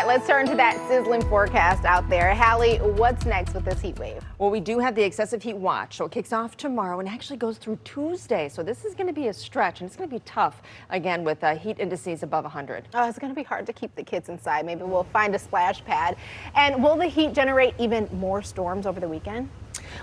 right, let's turn to that sizzling forecast out there. Hallie, what's next with this heat wave? Well, we do have the excessive heat watch, so it kicks off tomorrow and actually goes through Tuesday. So this is going to be a stretch, and it's going to be tough, again, with heat indices above 100. Oh, it's going to be hard to keep the kids inside. Maybe we'll find a splash pad. And will the heat generate even more storms over the weekend?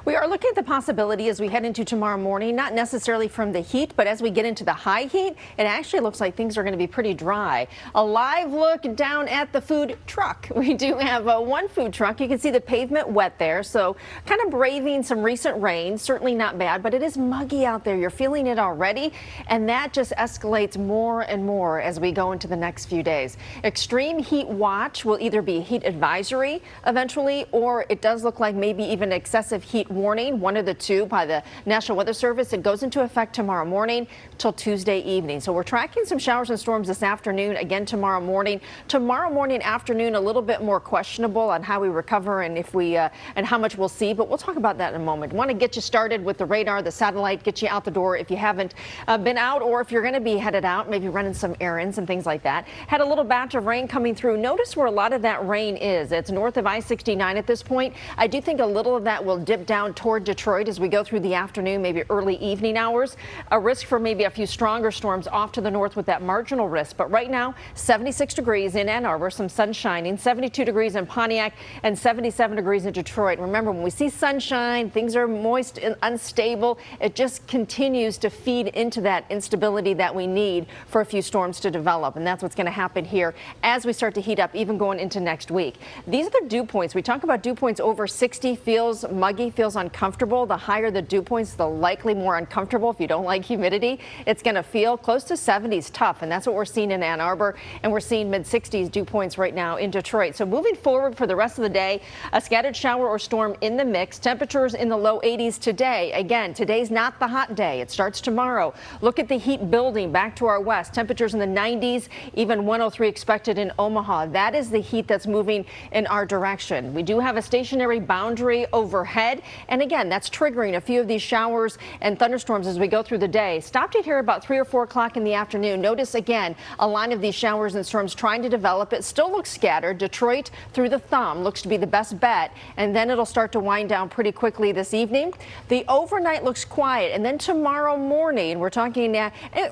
We are looking at the possibility as we head into tomorrow morning, not necessarily from the heat, but as we get into the high heat, it actually looks like things are going to be pretty dry. A live look down at the food truck. We do have one food truck. You can see the pavement wet there, so kind of braving some recent rain. Certainly not bad, but it is muggy out there. You're feeling it already, and that just escalates more and more as we go into the next few days. Extreme heat watch will either be heat advisory eventually, or it does look like maybe even excessive heat warning, one of the two by the National Weather Service. It goes into effect tomorrow morning till Tuesday evening. So we're tracking some showers and storms this afternoon, again tomorrow morning. Tomorrow morning afternoon, a little bit more questionable on how we recover and if we and how much we'll see, but we'll talk about that in a moment. Want to get you started with the radar, the satellite, get you out the door if you haven't been out, or if you're going to be headed out, maybe running some errands and things like that. Had a little batch of rain coming through. Notice where a lot of that rain is. It's north of I-69 at this point. I do think a little of that will dip down toward Detroit as we go through the afternoon, maybe early evening hours. A risk for maybe a few stronger storms off to the north with that marginal risk. But right now, 76 degrees in Ann Arbor, some sun shining, 72 degrees in Pontiac, and 77 degrees in Detroit. Remember, when we see sunshine, things are moist and unstable. It just continues to feed into that instability that we need for a few storms to develop. And that's what's going to happen here as we start to heat up, even going into next week. These are the dew points. We talk about dew points over 60, feels muggy, feels uncomfortable. The higher the dew points, the likely more uncomfortable. If you don't like humidity, it's going to feel close to 70s tough. And that's what we're seeing in Ann Arbor. And we're seeing mid-60s dew points right now in Detroit. So moving forward for the rest of the day, a scattered shower or storm in the mix. Temperatures in the low 80s today. Again, today's not the hot day. It starts tomorrow. Look at the heat building back to our west. Temperatures in the 90s, even 103 expected in Omaha. That is the heat that's moving in our direction. We do have a stationary boundary overhead. And again, that's triggering a few of these showers and thunderstorms as we go through the day. Stopped it here about 3 or 4 o'clock in the afternoon. Notice again a line of these showers and storms trying to develop. It still looks scattered. Detroit through the thumb looks to be the best bet, and then it'll start to wind down pretty quickly this evening. The overnight looks quiet, and then tomorrow morning we're talking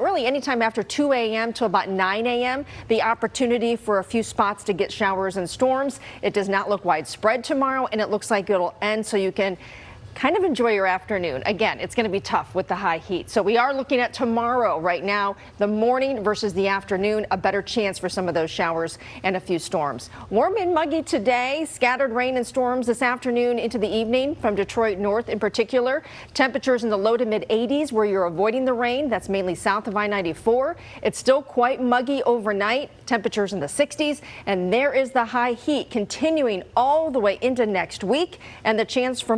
really anytime after 2 a.m. to about 9 a.m. the opportunity for a few spots to get showers and storms. It does not look widespread tomorrow, and it looks like it'll end so you can kind of enjoy your afternoon. Again, it's going to be tough with the high heat. So we are looking at tomorrow right now, the morning versus the afternoon, a better chance for some of those showers and a few storms. Warm and muggy today, scattered rain and storms this afternoon into the evening from Detroit north in particular. Temperatures in the low to mid 80s where you're avoiding the rain. That's mainly south of I-94. It's still quite muggy overnight. Temperatures in the 60s. And there is the high heat continuing all the way into next week and the chance for